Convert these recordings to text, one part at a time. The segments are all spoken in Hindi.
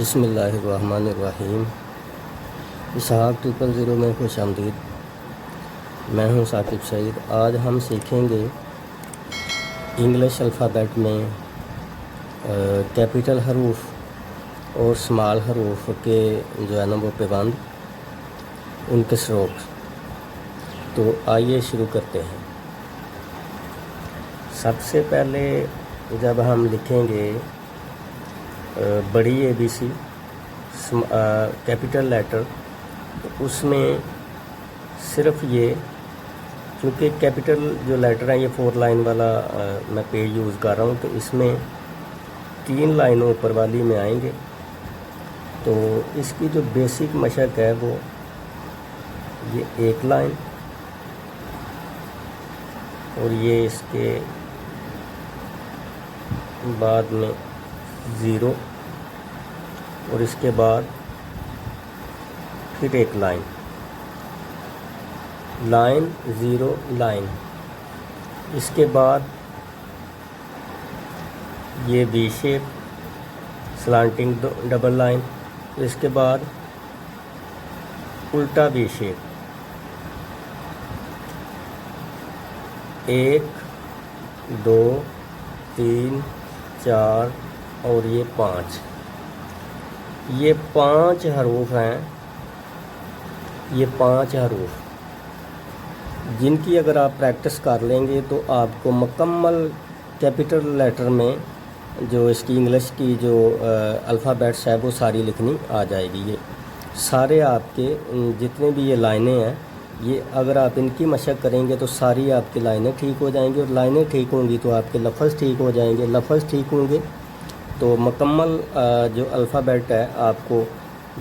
बिस्मिल्लाहिर्रहमानिर्रहीम। इसहाक 000 में खुश आमदीद। मैं हूं साकिब सईद। आज हम सीखेंगे इंग्लिश अल्फ़ाबेट में कैपिटल हरूफ और स्मॉल हरूफ के जो है ना वो पेबंद, उनके स्ट्रोक। तो आइए शुरू करते हैं। सबसे पहले जब हम लिखेंगे बड़ी ABC कैपिटल लेटर, तो उसमें सिर्फ ये, क्योंकि कैपिटल जो लेटर हैं ये 4 लाइन वाला मैं पेज यूज़ कर रहा हूँ, तो इसमें 3 लाइनों ऊपर वाली में आएंगे। तो इसकी जो बेसिक मशक है वो ये 1 लाइन, और ये इसके बाद में 0, और इसके बाद फिर 1 लाइन, 0 लाइन। इसके बाद ये V shape slanting double line. इसके बाद उल्टा V शेप, 1 2 3 4 और ये 5। ये 5 हरूफ हैं। ये 5 हरूफ जिनकी अगर आप प्रैक्टिस कर लेंगे तो आपको मुकम्मल कैपिटल लेटर में जो इसकी इंग्लिश की जो अल्फ़ाबेट्स है वो सारी लिखनी आ जाएगी। ये सारे आपके जितने भी ये लाइनें हैं, ये अगर आप इनकी मशक करेंगे तो सारी आपकी लाइनें ठीक हो जाएंगी, और लाइनें ठीक होंगी तो आपके लफ्ज़ ठीक हो जाएंगे। लफ्ज़ ठीक होंगे तो मुकम्मल जो अल्फ़ाबेट है आपको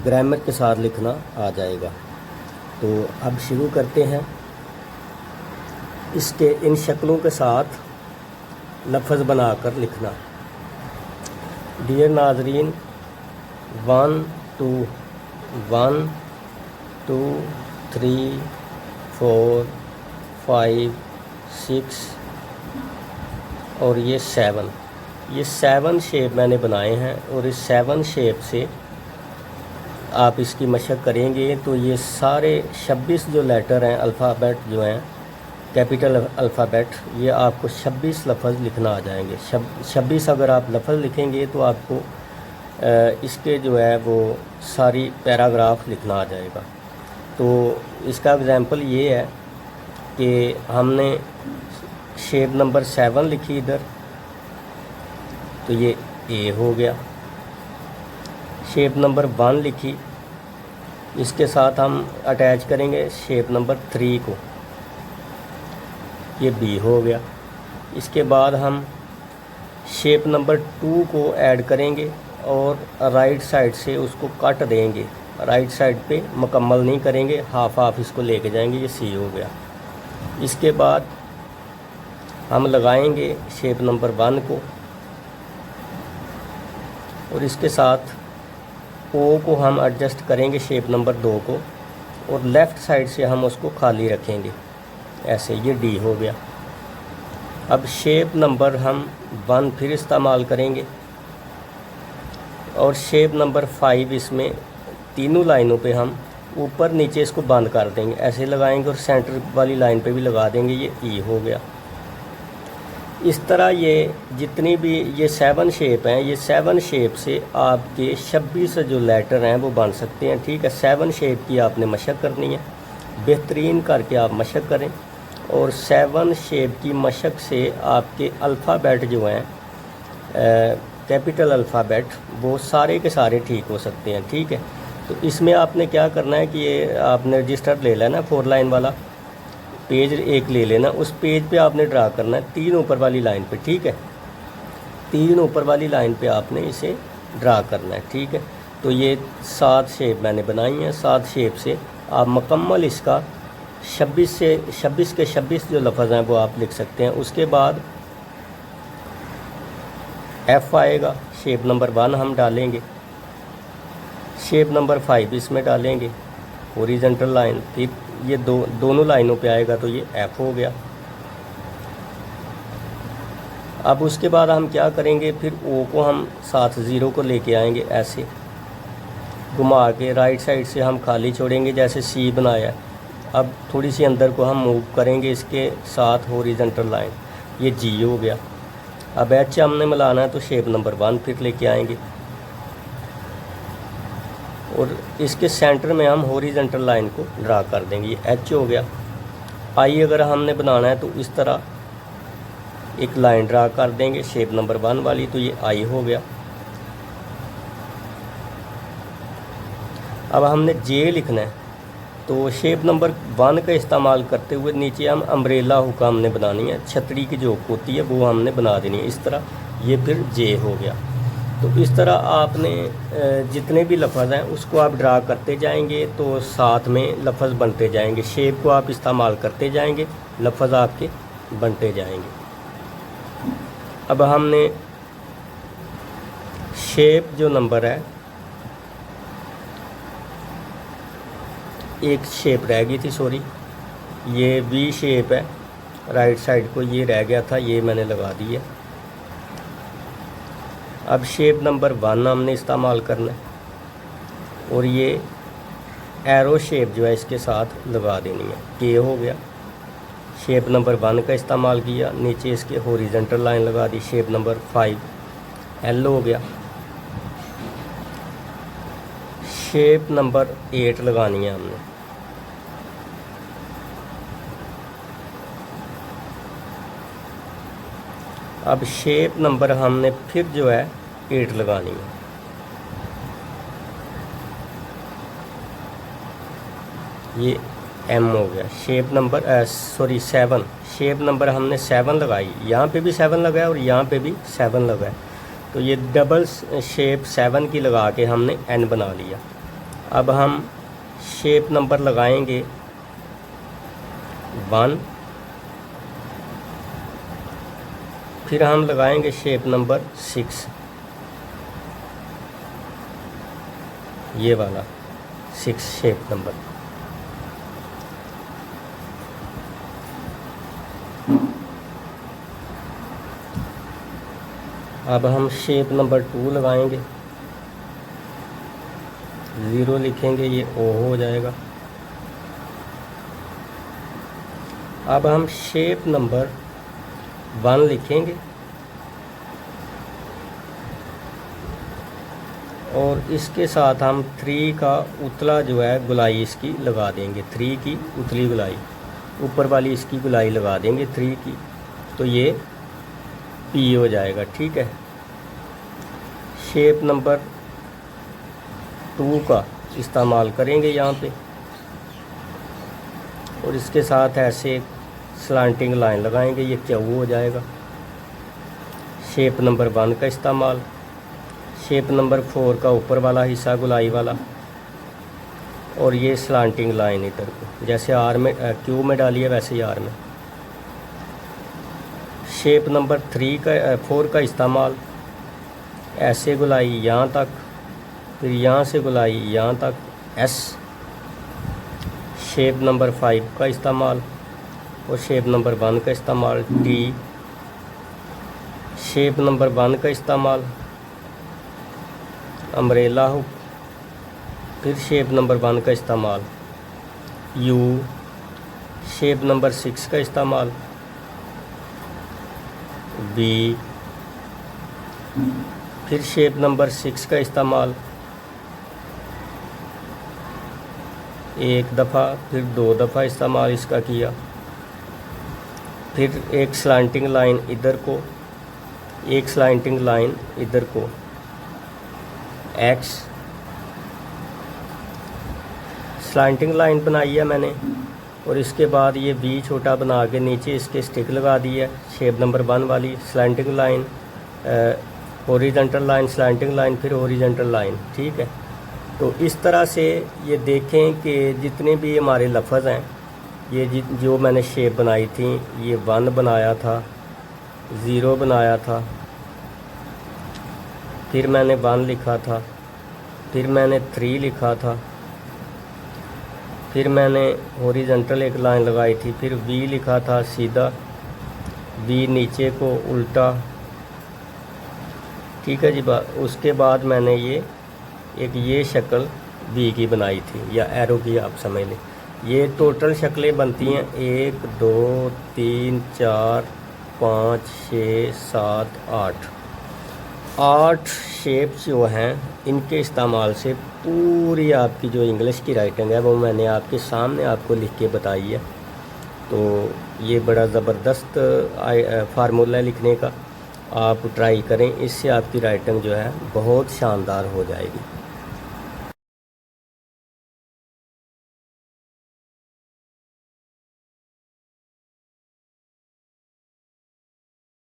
ग्रामर के साथ लिखना आ जाएगा। तो अब शुरू करते हैं। इसके इन शक्लों के साथ लफ्ज़ बनाकर लिखना। डियर नाजरीन, 1 2 1 2 3 4 5 6 और ये 7। ये 7 शेप मैंने बनाए हैं, और इस 7 शेप से आप इसकी मशक करेंगे तो ये सारे 26 जो लेटर हैं, अल्फ़ाबेट जो हैं कैपिटल अल्फ़ाबेट, ये आपको 26 लफ्ज़ लिखना आ जाएंगे। 26 अगर आप लफ्ज़ लिखेंगे तो आपको इसके जो है वो सारी पैराग्राफ लिखना आ जाएगा। तो इसका एग्ज़ाम्पल ये है कि हमने शेप नंबर 7 लिखी इधर, तो ये A हो गया। शेप नंबर 1 लिखी, इसके साथ हम अटैच करेंगे शेप नंबर 3 को, ये B हो गया। इसके बाद हम शेप नंबर 2 को ऐड करेंगे और राइट साइड से उसको काट देंगे। राइट साइड पे मुकम्मल नहीं करेंगे, हाफ इसको लेके जाएंगे, ये C हो गया। इसके बाद हम लगाएंगे शेप नंबर 1 को, और इसके साथ O को हम एडजस्ट करेंगे शेप नंबर 2 को, और लेफ़्ट साइड से हम उसको खाली रखेंगे ऐसे, ये D हो गया। अब शेप नंबर हम 1 फिर इस्तेमाल करेंगे, और शेप नंबर 5 इसमें तीनों लाइनों पे हम ऊपर नीचे इसको बंद कर देंगे, ऐसे लगाएंगे, और सेंटर वाली लाइन पे भी लगा देंगे, ये E हो गया। इस तरह ये जितनी भी ये 7 शेप हैं, ये 7 शेप से आपके 26 जो लेटर हैं वो बन सकते हैं। ठीक है, 7 शेप की आपने मशक करनी है, बेहतरीन करके आप मशक करें, और 7 शेप की मशक से आपके अल्फ़ाबेट जो हैं कैपिटल अल्फ़ाबेट, वो सारे के सारे ठीक हो सकते हैं। ठीक है, तो इसमें आपने क्या करना है कि ये आपने रजिस्टर ले लेना, 4 लाइन वाला पेज एक ले लेना। उस पेज पे आपने ड्रा करना है 3 ऊपर वाली लाइन पे। ठीक है, 3 ऊपर वाली लाइन पे आपने इसे ड्रा करना है। ठीक है, तो ये 7 शेप मैंने बनाई हैं। 7 शेप से आप मुकम्मल इसका 26 के 26 जो लफ्ज़ हैं वो आप लिख सकते हैं। उसके बाद F आएगा, शेप नंबर 1 हम डालेंगे, शेप नंबर 5 इसमें डालेंगे, हॉरिजॉन्टल लाइन, फिर ये दोनों लाइनों पे आएगा, तो ये F हो गया। अब उसके बाद हम क्या करेंगे, फिर ओ को हम साथ ज़ीरो को लेके आएंगे ऐसे, घुमा के राइट साइड से हम खाली छोड़ेंगे, जैसे सी बनाया है। अब थोड़ी सी अंदर को हम मूव करेंगे इसके साथ हॉरिजॉन्टल लाइन, ये जी हो गया। अब एच हमने मिलाना है तो शेप नंबर 1 फिर लेके आएंगे और इसके सेंटर में हम हॉरिजॉन्टल लाइन को ड्रा कर देंगे, ये एच हो गया। आई अगर हमने बनाना है तो इस तरह एक लाइन ड्रा कर देंगे शेप नंबर 1 वाली, तो ये आई हो गया। अब हमने जे लिखना है तो शेप नंबर 1 का इस्तेमाल करते हुए नीचे हम अम्ब्रेला हुक हमने बनानी है, छतरी की जो हुक होती है वो हमने बना देनी है इस तरह, ये फिर जे हो गया। तो इस तरह आपने जितने भी लफ्ज़ हैं उसको आप ड्रा करते जाएंगे तो साथ में लफ्ज़ बनते जाएंगे, शेप को आप इस्तेमाल करते जाएंगे, लफ्ज़ आपके बनते जाएंगे। अब हमने शेप जो नंबर है, एक शेप रह गई थी, सॉरी, ये वी शेप है, राइट साइड को ये रह गया था, ये मैंने लगा दी है। अब शेप नंबर 1 हमने इस्तेमाल करना है और ये एरो शेप जो है इसके साथ लगा देनी है, के हो गया। शेप नंबर 1 का इस्तेमाल किया, नीचे इसके हॉरिजॉन्टल लाइन लगा दी, शेप नंबर 5 एल हो गया। शेप नंबर 8 लगानी है हमने, अब शेप नंबर हमने फिर जो है 8 लगानी है, ये एम हो गया। शेप नंबर 7, शेप नंबर हमने 7 लगाई, यहाँ पे भी 7 लगाया और यहाँ पे भी 7 लगाया, तो ये डबल शेप 7 की लगा के हमने एन बना लिया। अब हम शेप नंबर लगाएंगे 1, फिर हम लगाएंगे शेप नंबर 6, ये वाला 6 शेप नंबर। अब हम शेप नंबर 2 लगाएंगे, 0 लिखेंगे, ये ओ हो जाएगा। अब हम शेप नंबर 1 लिखेंगे और इसके साथ हम 3 का उतला जो है गुलाई इसकी लगा देंगे, 3 की उतली गुलाई, ऊपर वाली इसकी गुलाई लगा देंगे 3 की, तो ये पी हो जाएगा, ठीक है। शेप नंबर 2 का इस्तेमाल करेंगे यहाँ पे और इसके साथ ऐसे स्लांटिंग लाइन लगाएंगे, ये क्या हो जाएगा। शेप नंबर 1 का इस्तेमाल, शेप नंबर 4 का ऊपर वाला हिस्सा गुलाई वाला और ये स्लांटिंग लाइन इधर को, जैसे आर में क्यू में डाली है वैसे ही आर में। शेप नंबर 4 का इस्तेमाल, ऐसे गुलाई यहाँ तक, फिर यहाँ से गुलाई यहाँ तक एस। शेप नंबर 5 का इस्तेमाल और शेप नंबर 1 का इस्तेमाल टी। शेप नंबर 1 का इस्तेमाल अम्ब्रेला हुक, फिर शेप नंबर 1 का इस्तेमाल यू। शेप नंबर 6 का इस्तेमाल बी, फिर शेप नंबर 6 का इस्तेमाल एक दफ़ा, फिर 2 दफ़ा इस्तेमाल इसका किया, फिर एक स्लांटिंग लाइन इधर को, एक स्लांटिंग लाइन इधर को, एक्स स्लांटिंग लाइन बनाई है मैंने और इसके बाद ये वी छोटा बना के नीचे इसके स्टिक लगा दी है, शेप नंबर 1 वाली slanting line, horizontal line, slanting line, फिर हॉरिजॉन्टल लाइन, ठीक है। तो इस तरह से ये देखें कि जितने भी हमारे लफ्ज़ हैं, ये जो मैंने शेप बनाई थी, ये 1 बनाया था, 0 बनाया था, फिर मैंने 1 लिखा था, फिर मैंने 3 लिखा था, फिर मैंने हॉरिजॉन्टल एक लाइन लगाई थी, फिर वी लिखा था सीधा, वी नीचे को उल्टा, ठीक है जी। उसके बाद मैंने ये शक्ल बी की बनाई थी, या एरो की आप समझ लें। ये टोटल शक्लें बनती हैं 1 2 3 4 5 6 7 8 शेप्स जो हैं, इनके इस्तेमाल से पूरी आपकी जो इंग्लिश की राइटिंग है वो मैंने आपके सामने आपको लिख के बताई है। तो ये बड़ा ज़बरदस्त फार्मूला है लिखने का, आप ट्राई करें, इससे आपकी राइटिंग जो है बहुत शानदार हो जाएगी।